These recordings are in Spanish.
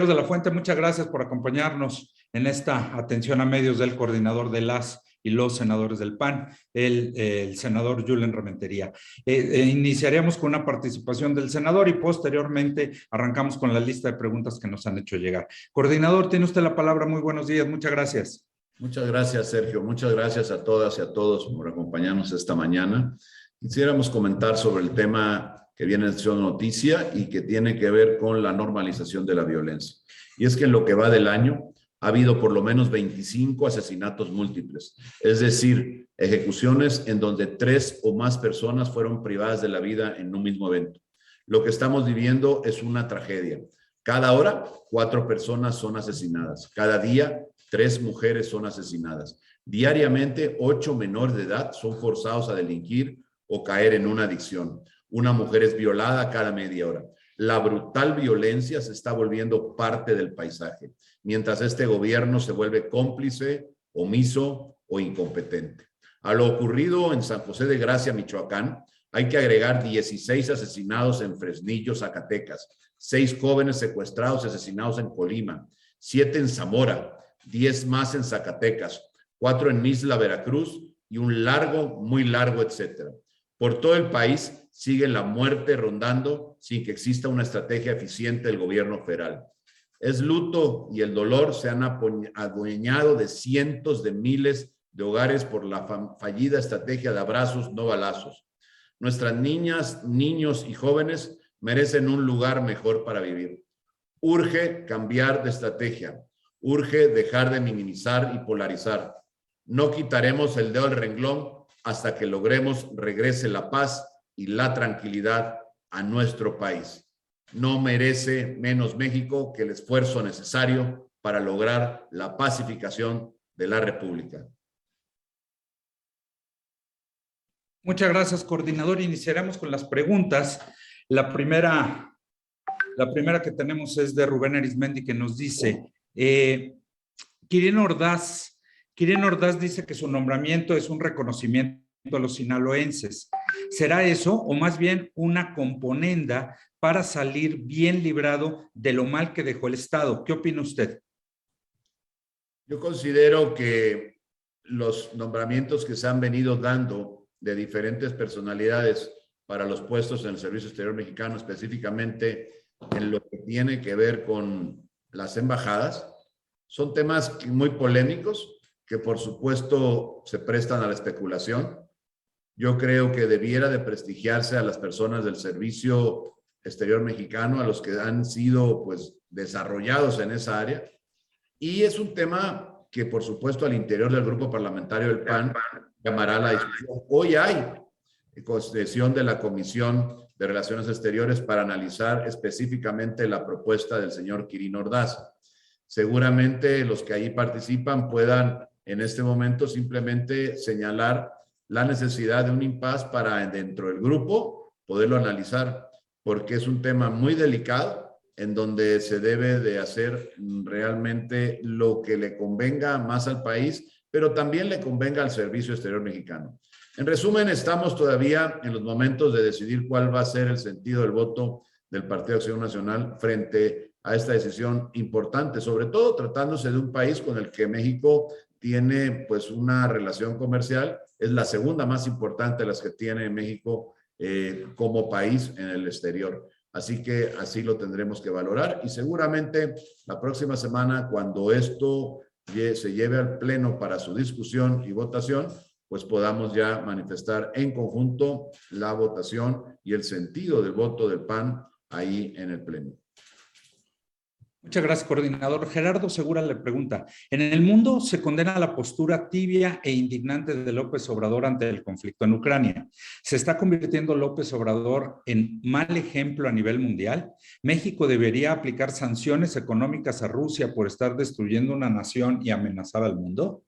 de la Fuente, muchas gracias por acompañarnos en esta atención a medios del coordinador de las y los senadores del PAN, el senador Julen Rementería. Iniciaríamos con una participación del senador y posteriormente arrancamos con la lista de preguntas que nos han hecho llegar. Coordinador, tiene usted la palabra. Muy buenos días, muchas gracias. Muchas gracias, Sergio. Muchas gracias a todas y a todos por acompañarnos esta mañana. Quisiéramos comentar sobre el tema que viene siendo noticia y que tiene que ver con la normalización de la violencia. Y es que en lo que va del año ha habido por lo menos 25 asesinatos múltiples, es decir, ejecuciones en donde 3 o más personas fueron privadas de la vida en un mismo evento. Lo que estamos viviendo es una tragedia. Cada hora, 4 personas son asesinadas. Cada día, 3 mujeres son asesinadas. Diariamente, 8 menores de edad son forzados a delinquir o caer en una adicción. Una mujer es violada cada media hora. La brutal violencia se está volviendo parte del paisaje, mientras este gobierno se vuelve cómplice, omiso o incompetente. A lo ocurrido en San José de Gracia, Michoacán, hay que agregar 16 asesinados en Fresnillo, Zacatecas, 6 jóvenes secuestrados y asesinados en Colima, 7 en Zamora, 10 más en Zacatecas, 4 en Ixtla, Veracruz y un largo, muy largo, etcétera. Por todo el país sigue la muerte rondando sin que exista una estrategia eficiente del gobierno federal. Es luto y el dolor se han adueñado de cientos de miles de hogares por la fallida estrategia de abrazos, no balazos. Nuestras niñas, niños y jóvenes merecen un lugar mejor para vivir. Urge cambiar de estrategia. Urge dejar de minimizar y polarizar. No quitaremos el dedo del renglón hasta que logremos regrese la paz y la tranquilidad a nuestro país. No merece menos México que el esfuerzo necesario para lograr la pacificación de la República. Muchas gracias, coordinador. Iniciaremos con las preguntas. La primera que tenemos es de Rubén Arismendi, que nos dice, Quirino Ordaz dice que su nombramiento es un reconocimiento a los sinaloenses. ¿Será eso o más bien una componenda para salir bien librado de lo mal que dejó el Estado? ¿Qué opina usted? Yo considero que los nombramientos que se han venido dando de diferentes personalidades para los puestos en el Servicio Exterior Mexicano, específicamente en lo que tiene que ver con las embajadas, son temas muy polémicos que por supuesto se prestan a la especulación. Yo creo que debiera de prestigiarse a las personas del Servicio Exterior Mexicano, a los que han sido pues desarrollados en esa área. Y es un tema que por supuesto al interior del grupo parlamentario del PAN llamará la discusión. Hoy hay sesión de la Comisión de Relaciones Exteriores para analizar específicamente la propuesta del señor Quirino Ordaz. Seguramente los que ahí participan puedan en este momento simplemente señalar la necesidad de un impasse para dentro del grupo poderlo analizar, porque es un tema muy delicado en donde se debe de hacer realmente lo que le convenga más al país, pero también le convenga al Servicio Exterior Mexicano. En resumen, estamos todavía en los momentos de decidir cuál va a ser el sentido del voto del Partido de Acción Nacional frente a esta decisión importante, sobre todo tratándose de un país con el que México tiene pues una relación comercial, es la segunda más importante de las que tiene México como país en el exterior. Así que así lo tendremos que valorar y seguramente la próxima semana, cuando esto se lleve al pleno para su discusión y votación, pues podamos ya manifestar en conjunto la votación y el sentido del voto del PAN ahí en el pleno. Muchas gracias, coordinador. Gerardo Segura le pregunta, en el mundo se condena la postura tibia e indignante de López Obrador ante el conflicto en Ucrania. ¿Se está convirtiendo López Obrador en mal ejemplo a nivel mundial? ¿México debería aplicar sanciones económicas a Rusia por estar destruyendo una nación y amenazar al mundo?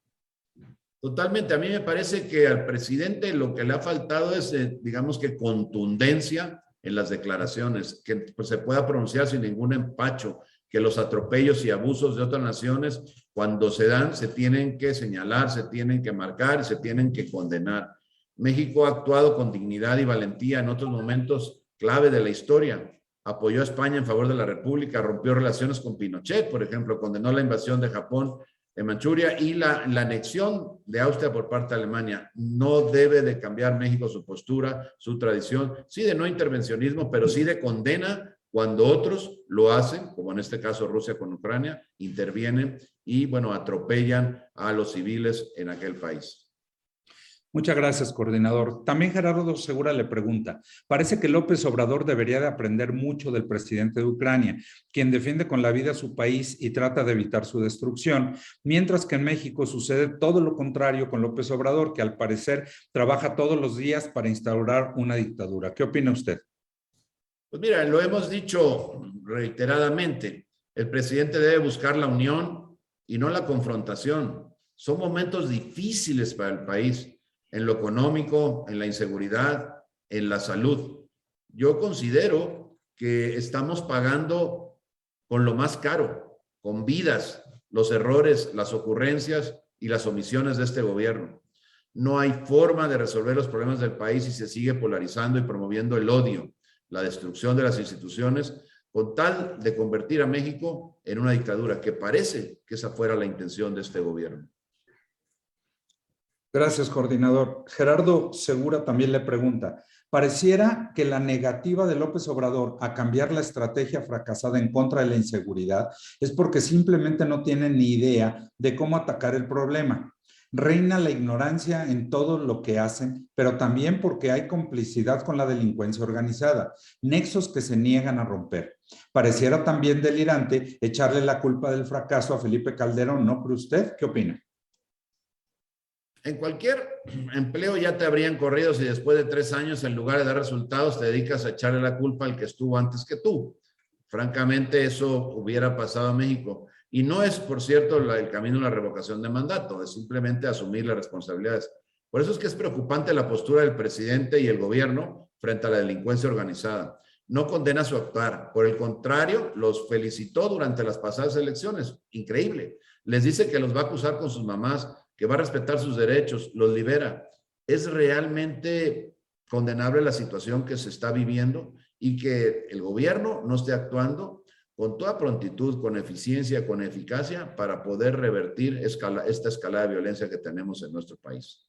Totalmente. A mí me parece que al presidente lo que le ha faltado es, digamos que contundencia en las declaraciones, que pues, se pueda pronunciar sin ningún empacho, que los atropellos y abusos de otras naciones, cuando se dan, se tienen que señalar, se tienen que marcar y se tienen que condenar. México ha actuado con dignidad y valentía en otros momentos clave de la historia. apoyó a España en favor de la República, rompió relaciones con Pinochet, por ejemplo, condenó la invasión de Japón en Manchuria y la anexión de Austria por parte de Alemania. No debe de cambiar México su postura, su tradición, sí de no intervencionismo, pero sí de condena cuando otros lo hacen, como en este caso Rusia con Ucrania, intervienen y, bueno, atropellan a los civiles en aquel país. Muchas gracias, coordinador. También Gerardo Segura le pregunta, parece que López Obrador debería de aprender mucho del presidente de Ucrania, quien defiende con la vida a su país y trata de evitar su destrucción, mientras que en México sucede todo lo contrario con López Obrador, que al parecer trabaja todos los días para instaurar una dictadura. ¿Qué opina usted? Pues mira, lo hemos dicho reiteradamente, el presidente debe buscar la unión y no la confrontación. Son momentos difíciles para el país, en lo económico, en la inseguridad, en la salud. Yo considero que estamos pagando con lo más caro, con vidas, los errores, las ocurrencias y las omisiones de este gobierno. No hay forma de resolver los problemas del país si se sigue polarizando y promoviendo el odio, la destrucción de las instituciones, con tal de convertir a México en una dictadura, que parece que esa fuera la intención de este gobierno. Gracias, coordinador. Gerardo Segura también le pregunta, pareciera que la negativa de López Obrador a cambiar la estrategia fracasada en contra de la inseguridad es porque simplemente no tienen ni idea de cómo atacar el problema. Reina la ignorancia en todo lo que hacen, pero también porque hay complicidad con la delincuencia organizada, nexos que se niegan a romper. Pareciera también delirante echarle la culpa del fracaso a Felipe Calderón, ¿no cree usted? ¿Qué opina? En cualquier empleo ya te habrían corrido si después de 3 años, en lugar de dar resultados, te dedicas a echarle la culpa al que estuvo antes que tú. Francamente, eso hubiera pasado a México. Y no es, por cierto, el camino a la revocación de mandato, es simplemente asumir las responsabilidades. Por eso es que es preocupante la postura del presidente y el gobierno frente a la delincuencia organizada. No condena su actuar, por el contrario, los felicitó durante las pasadas elecciones. Increíble. Les dice que los va a acusar con sus mamás, que va a respetar sus derechos, los libera. Es realmente condenable la situación que se está viviendo y que el gobierno no esté actuando con toda prontitud, con eficiencia, con eficacia para poder revertir esta escalada de violencia que tenemos en nuestro país.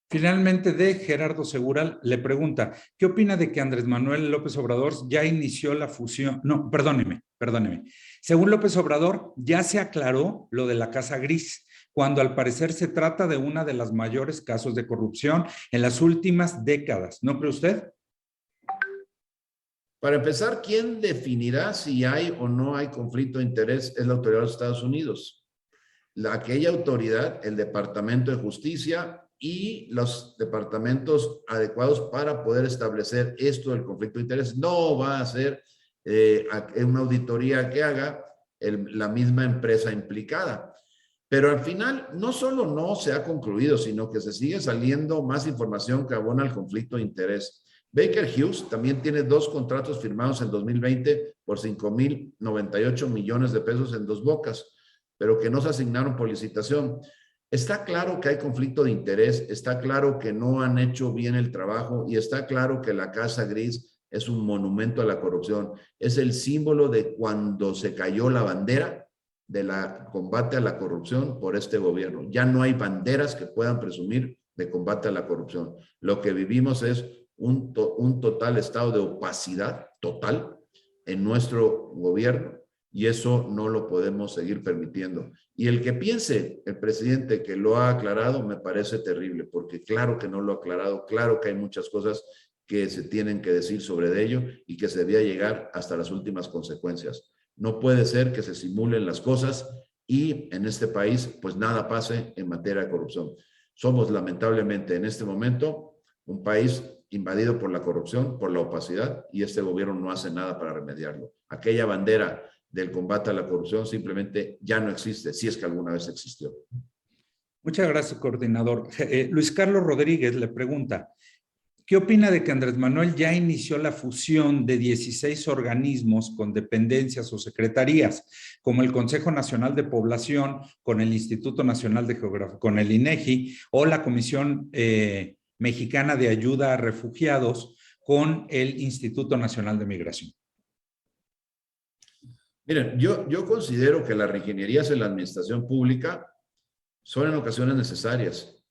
Finalmente, de Gerardo Segura le pregunta, ¿qué opina de que Andrés Manuel López Obrador ya inició la fusión? No, perdóneme. Según López Obrador, ya se aclaró lo de la Casa Gris, cuando al parecer se trata de uno de los mayores casos de corrupción en las últimas décadas. ¿No cree usted? Para empezar, ¿quién definirá si hay o no hay conflicto de interés? Es la autoridad de los Estados Unidos. Aquella autoridad, el Departamento de Justicia y los departamentos adecuados para poder establecer esto del conflicto de interés. No va a ser una auditoría que haga la misma empresa implicada. Pero al final, no solo no se ha concluido, sino que se sigue saliendo más información que abona el conflicto de interés. Baker Hughes también tiene 2 contratos firmados en 2020 por 5,098 millones de pesos en Dos Bocas, pero que no se asignaron por licitación. Está claro que hay conflicto de interés, está claro que no han hecho bien el trabajo y está claro que la Casa Gris es un monumento a la corrupción. Es el símbolo de cuando se cayó la bandera de la combate a la corrupción por este gobierno. Ya no hay banderas que puedan presumir de combate a la corrupción. Lo que vivimos es un total estado de opacidad total en nuestro gobierno y eso no lo podemos seguir permitiendo. Y el que piense el presidente que lo ha aclarado me parece terrible, porque claro que no lo ha aclarado, claro que hay muchas cosas que se tienen que decir sobre ello y que se debía llegar hasta las últimas consecuencias. No puede ser que se simulen las cosas y en este país pues nada pase en materia de corrupción. Somos lamentablemente en este momento un país invadido por la corrupción, por la opacidad y este gobierno no hace nada para remediarlo. Aquella bandera del combate a la corrupción simplemente ya no existe, si es que alguna vez existió. Muchas gracias, coordinador. Luis Carlos Rodríguez le pregunta, ¿qué opina de que Andrés Manuel ya inició la fusión de 16 organismos con dependencias o secretarías, como el Consejo Nacional de Población, con el Instituto Nacional de Geografía, con el INEGI, o la Comisión Mexicana de Ayuda a Refugiados, con el Instituto Nacional de Migración? Miren, yo considero que las reingenierías en la administración pública son en ocasiones necesarias,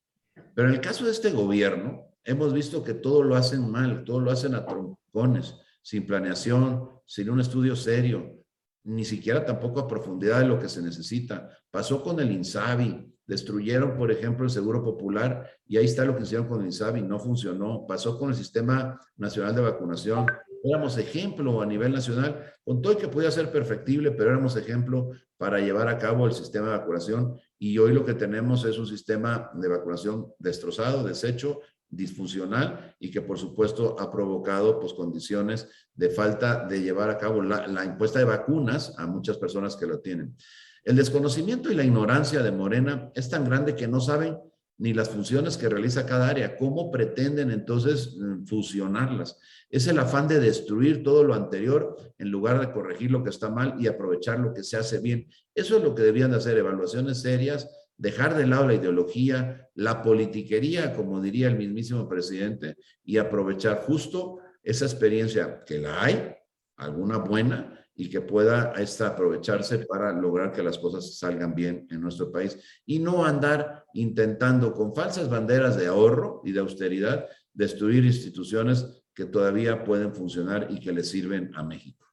pero en el caso de este gobierno, hemos visto que todo lo hacen mal, todo lo hacen a trompones, sin planeación, sin un estudio serio, ni siquiera tampoco a profundidad de lo que se necesita. Pasó con el INSABI, destruyeron, por ejemplo, el Seguro Popular y ahí está lo que hicieron con el INSABI, no funcionó. Pasó con el Sistema Nacional de Vacunación. Éramos ejemplo a nivel nacional, con todo el que podía ser perfectible, pero éramos ejemplo para llevar a cabo el sistema de vacunación y hoy lo que tenemos es un sistema de vacunación destrozado, deshecho, disfuncional y que por supuesto ha provocado pues condiciones de falta de llevar a cabo la impuesta de vacunas a muchas personas que lo tienen. El desconocimiento y la ignorancia de Morena es tan grande que no saben ni las funciones que realiza cada área, cómo pretenden entonces fusionarlas. Es el afán de destruir todo lo anterior en lugar de corregir lo que está mal y aprovechar lo que se hace bien. Eso es lo que debían de hacer, evaluaciones serias, dejar de lado la ideología, la politiquería, como diría el mismísimo presidente, y aprovechar justo esa experiencia que la hay, alguna buena, y que pueda aprovecharse para lograr que las cosas salgan bien en nuestro país y no andar intentando con falsas banderas de ahorro y de austeridad destruir instituciones que todavía pueden funcionar y que le sirven a México.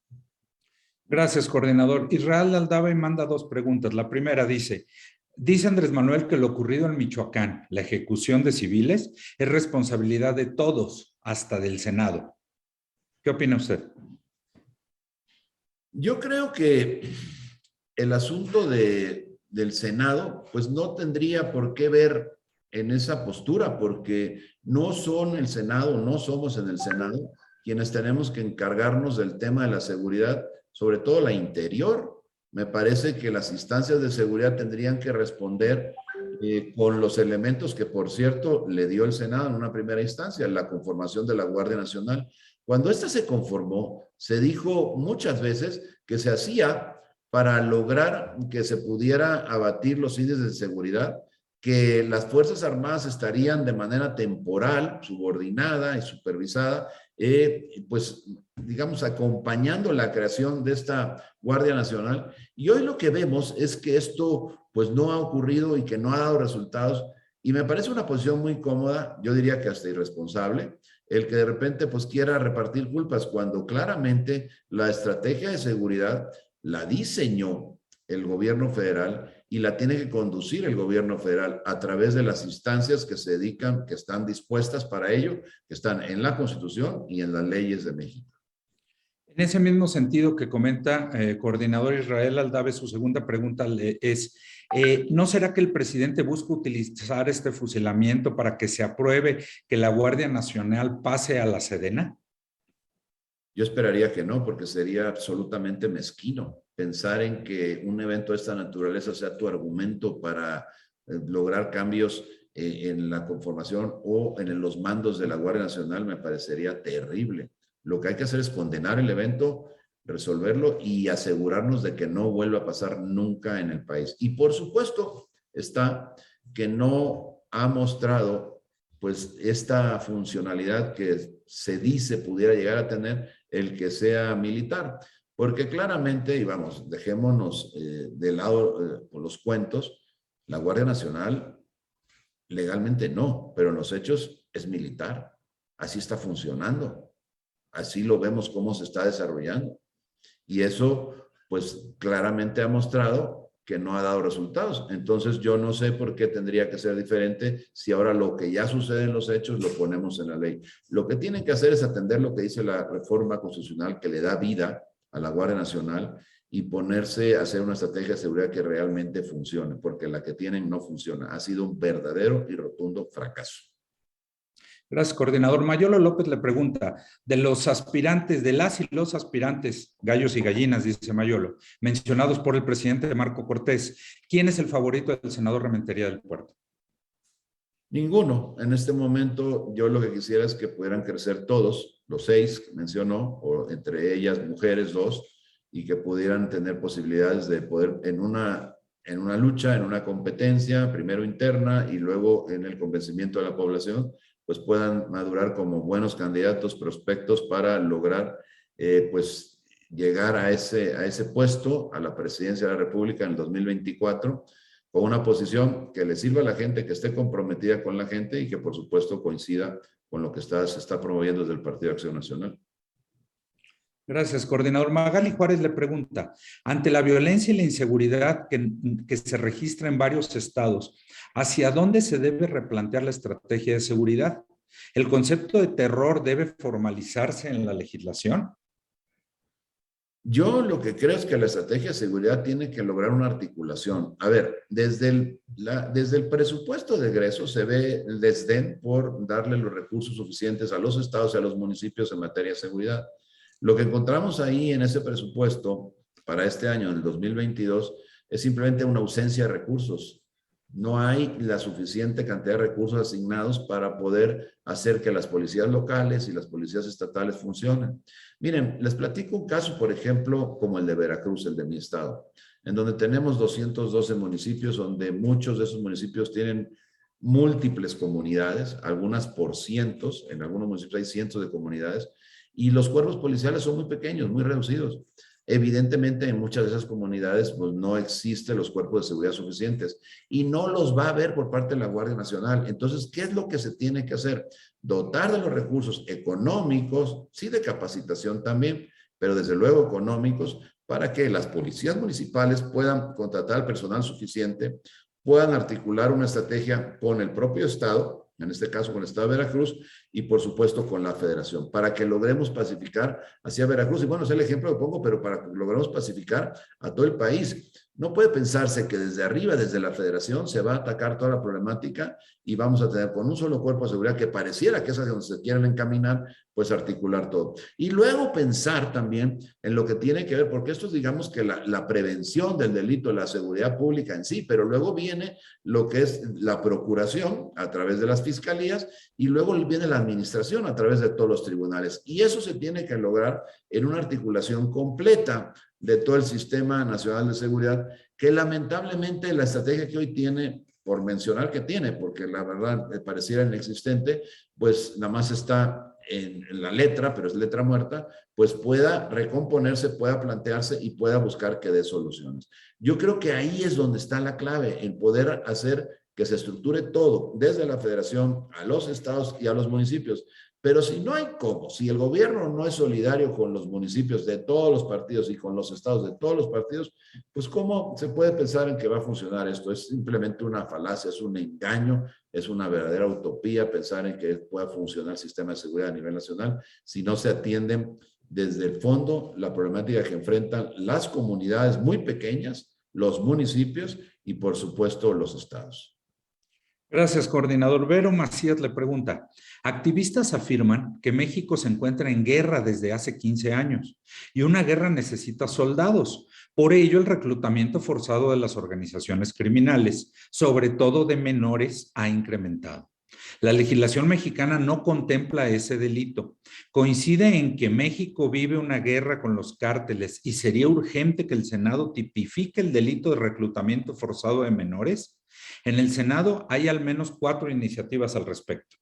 Gracias, coordinador. Israel Aldave manda dos preguntas. La primera dice Andrés Manuel que lo ocurrido en Michoacán, la ejecución de civiles, es responsabilidad de todos, hasta del Senado. ¿Qué opina usted? Yo creo que el asunto del Senado, pues no tendría por qué ver en esa postura, porque no son el Senado, no somos en el Senado quienes tenemos que encargarnos del tema de la seguridad, sobre todo la interior. Me parece que las instancias de seguridad tendrían que responder con los elementos que, por cierto, le dio el Senado en una primera instancia, la conformación de la Guardia Nacional. Cuando esta se conformó, se dijo muchas veces que se hacía para lograr que se pudiera abatir los índices de seguridad, que las Fuerzas Armadas estarían de manera temporal, subordinada y supervisada, pues, digamos, acompañando la creación de esta Guardia Nacional. Y hoy lo que vemos es que esto, pues, no ha ocurrido y que no ha dado resultados. Y me parece una posición muy cómoda, yo diría que hasta irresponsable, el que de repente pues quiera repartir culpas cuando claramente la estrategia de seguridad la diseñó el gobierno federal y la tiene que conducir el gobierno federal a través de las instancias que se dedican, que están dispuestas para ello, que están en la Constitución y en las leyes de México. En ese mismo sentido que comenta coordinador Israel Aldave, su segunda pregunta es, ¿no será que el presidente busca utilizar este fusilamiento para que se apruebe que la Guardia Nacional pase a la Sedena? Yo esperaría que no, porque sería absolutamente mezquino pensar en que un evento de esta naturaleza sea tu argumento para lograr cambios en la conformación o en los mandos de la Guardia Nacional. Me parecería terrible. Lo que hay que hacer es condenar el evento, resolverlo y asegurarnos de que no vuelva a pasar nunca en el país. Y por supuesto está que no ha mostrado pues esta funcionalidad que se dice pudiera llegar a tener el que sea militar. Porque claramente, y vamos, dejémonos de lado por los cuentos, la Guardia Nacional legalmente no, pero en los hechos es militar. Así está funcionando. Así lo vemos cómo se está desarrollando. Y eso, pues, claramente ha mostrado que no ha dado resultados. Entonces, yo no sé por qué tendría que ser diferente si ahora lo que ya sucede en los hechos lo ponemos en la ley. Lo que tienen que hacer es atender lo que dice la reforma constitucional que le da vida a la Guardia Nacional y ponerse a hacer una estrategia de seguridad que realmente funcione, porque la que tienen no funciona. Ha sido un verdadero y rotundo fracaso. Gracias, coordinador. Mayolo López le pregunta, de los aspirantes, de las y los aspirantes, gallos y gallinas, dice Mayolo, mencionados por el presidente Marco Cortés, ¿quién es el favorito del senador Rementería del Puerto? Ninguno. En este momento yo lo que quisiera es que pudieran crecer todos, los 6 que mencionó, o entre ellas mujeres 2, y que pudieran tener posibilidades de poder en una lucha, en una competencia, primero interna y luego en el convencimiento de la población, pues puedan madurar como buenos candidatos, prospectos para lograr pues llegar a ese puesto, a la presidencia de la República en el 2024, con una posición que le sirva a la gente, que esté comprometida con la gente y que por supuesto coincida con lo que se está promoviendo desde el Partido de Acción Nacional. Gracias, coordinador. Magali Juárez le pregunta, ante la violencia y la inseguridad que se registra en varios estados, ¿hacia dónde se debe replantear la estrategia de seguridad? ¿El concepto de terror debe formalizarse en la legislación? Yo lo que creo es que la estrategia de seguridad tiene que lograr una articulación. A ver, desde el presupuesto de egresos se ve el desdén por darle los recursos suficientes a los estados y a los municipios en materia de seguridad. Lo que encontramos ahí en ese presupuesto para este año, en el 2022, es simplemente una ausencia de recursos. No hay la suficiente cantidad de recursos asignados para poder hacer que las policías locales y las policías estatales funcionen. Miren, les platico un caso, por ejemplo, como el de Veracruz, el de mi estado, en donde tenemos 212 municipios, donde muchos de esos municipios tienen múltiples comunidades, algunas por cientos, en algunos municipios hay cientos de comunidades, y los cuerpos policiales son muy pequeños, muy reducidos. Evidentemente, en muchas de esas comunidades pues, no existen los cuerpos de seguridad suficientes y no los va a haber por parte de la Guardia Nacional. Entonces, ¿qué es lo que se tiene que hacer? Dotar de los recursos económicos, sí de capacitación también, pero desde luego económicos, para que las policías municipales puedan contratar al personal suficiente, puedan articular una estrategia con el propio Estado, en este caso con el Estado de Veracruz, y por supuesto con la Federación, para que logremos pacificar hacia Veracruz. Y bueno, es el ejemplo que pongo, pero para que logremos pacificar a todo el país. No puede pensarse que desde arriba, desde la Federación, se va a atacar toda la problemática y vamos a tener con un solo cuerpo de seguridad que pareciera que es hacia donde se quieren encaminar, pues articular todo. Y luego pensar también en lo que tiene que ver, porque esto es digamos que la prevención del delito, la seguridad pública en sí, pero luego viene lo que es la procuración a través de las fiscalías y luego viene la administración a través de todos los tribunales. Y eso se tiene que lograr en una articulación completa de todo el Sistema Nacional de Seguridad, que lamentablemente la estrategia que hoy tiene, por mencionar que tiene, porque la verdad me pareciera inexistente, pues nada más está en la letra, pero es letra muerta, pues pueda recomponerse, pueda plantearse y pueda buscar que dé soluciones. Yo creo que ahí es donde está la clave, en poder hacer que se estructure todo, desde la Federación a los estados y a los municipios. Pero si no hay cómo, si el gobierno no es solidario con los municipios de todos los partidos y con los estados de todos los partidos, pues ¿cómo se puede pensar en que va a funcionar esto? Es simplemente una falacia, es un engaño, es una verdadera utopía pensar en que pueda funcionar el sistema de seguridad a nivel nacional si no se atienden desde el fondo la problemática que enfrentan las comunidades muy pequeñas, los municipios y por supuesto los estados. Gracias, coordinador. Vero Macías le pregunta, activistas afirman que México se encuentra en guerra desde hace 15 años y una guerra necesita soldados. Por ello, el reclutamiento forzado de las organizaciones criminales, sobre todo de menores, ha incrementado. La legislación mexicana no contempla ese delito. Coincide en que México vive una guerra con los cárteles y sería urgente que el Senado tipifique el delito de reclutamiento forzado de menores. En el Senado hay al menos 4 iniciativas al respecto.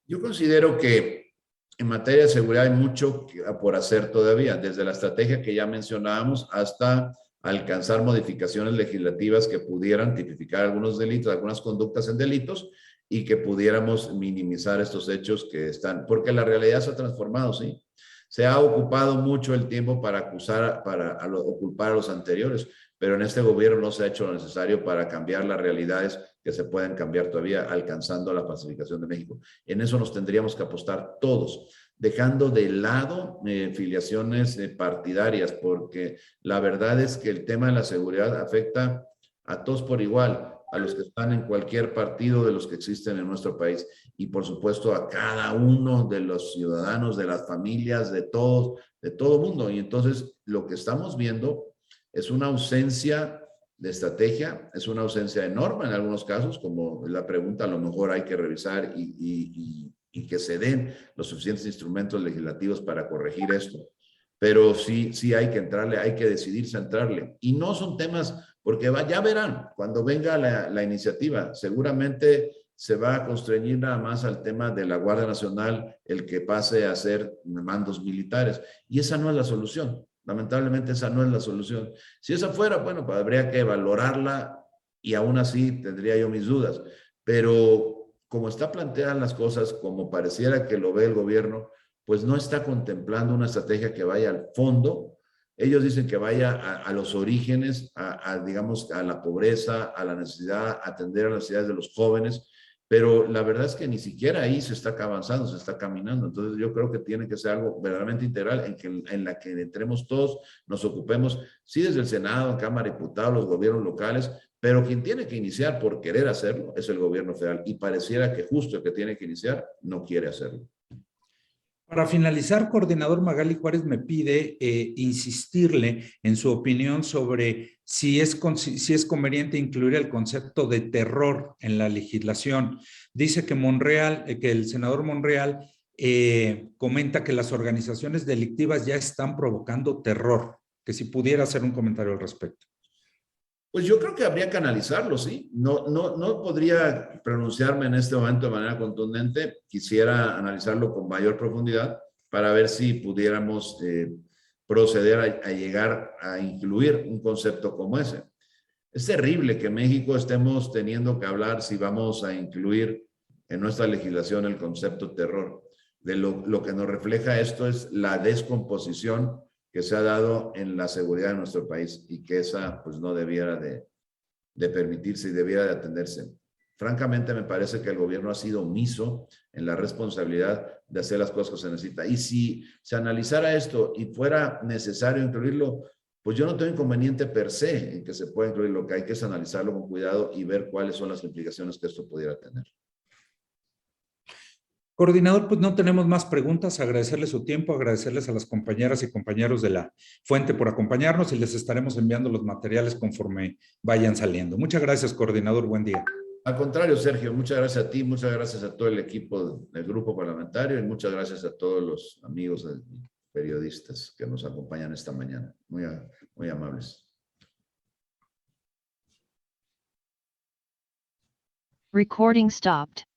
Yo considero que en materia de seguridad hay mucho por hacer todavía, desde la estrategia que ya mencionábamos hasta alcanzar modificaciones legislativas que pudieran tipificar algunos delitos, algunas conductas en delitos y que pudiéramos minimizar estos hechos que están, porque la realidad se ha transformado, ¿sí? Se ha ocupado mucho el tiempo para acusar, o culpar a los anteriores, pero en este gobierno no se ha hecho lo necesario para cambiar las realidades que se pueden cambiar todavía alcanzando la pacificación de México. En eso nos tendríamos que apostar todos, dejando de lado filiaciones partidarias, porque la verdad es que el tema de la seguridad afecta a todos por igual, a los que están en cualquier partido de los que existen en nuestro país y por supuesto a cada uno de los ciudadanos, de las familias, de todo mundo. Y entonces lo que estamos viendo es una ausencia de estrategia, es una ausencia enorme en algunos casos, como la pregunta a lo mejor hay que revisar y que se den los suficientes instrumentos legislativos para corregir esto. Pero sí hay que entrarle, hay que decidirse a entrarle. Y no son temas, porque ya verán, cuando venga la iniciativa, seguramente se va a constreñir nada más al tema de la Guardia Nacional, el que pase a ser mandos militares. Y esa no es la solución. Lamentablemente esa no es la solución. Si esa fuera, bueno, pues habría que valorarla y aún así tendría yo mis dudas. Pero como está planteadas las cosas, como pareciera que lo ve el gobierno, pues no está contemplando una estrategia que vaya al fondo. Ellos dicen que vaya a los orígenes, digamos, a la pobreza, a la necesidad, a atender a las necesidades de los jóvenes, pero la verdad es que ni siquiera ahí se está avanzando, se está caminando. Entonces yo creo que tiene que ser algo verdaderamente integral en la que entremos todos, nos ocupemos, sí desde el Senado, Cámara de Diputados, los gobiernos locales, pero quien tiene que iniciar por querer hacerlo es el gobierno federal y pareciera que justo el que tiene que iniciar no quiere hacerlo. Para finalizar, coordinador, Magali Juárez me pide insistirle en su opinión sobre si es conveniente incluir el concepto de terror en la legislación. Dice que que el senador Monreal comenta que las organizaciones delictivas ya están provocando terror, que si pudiera hacer un comentario al respecto. Pues yo creo que habría que analizarlo, ¿sí? No podría pronunciarme en este momento de manera contundente. Quisiera analizarlo con mayor profundidad para ver si pudiéramos proceder a llegar a incluir un concepto como ese. Es terrible que en México estemos teniendo que hablar si vamos a incluir en nuestra legislación el concepto terror. De lo que nos refleja esto es la descomposición que se ha dado en la seguridad de nuestro país y que esa pues no debiera de permitirse y debiera de atenderse. Francamente me parece que el gobierno ha sido omiso en la responsabilidad de hacer las cosas que se necesita. Y si se analizara esto y fuera necesario incluirlo, pues yo no tengo inconveniente per se en que se pueda incluir. Lo que hay que es analizarlo con cuidado y ver cuáles son las implicaciones que esto pudiera tener. Coordinador, pues no tenemos más preguntas. Agradecerle su tiempo, agradecerles a las compañeras y compañeros de la Fuente por acompañarnos y les estaremos enviando los materiales conforme vayan saliendo. Muchas gracias, coordinador. Buen día. Al contrario, Sergio, muchas gracias a ti, muchas gracias a todo el equipo del grupo parlamentario y muchas gracias a todos los amigos periodistas que nos acompañan esta mañana. Muy amables. Recording stopped.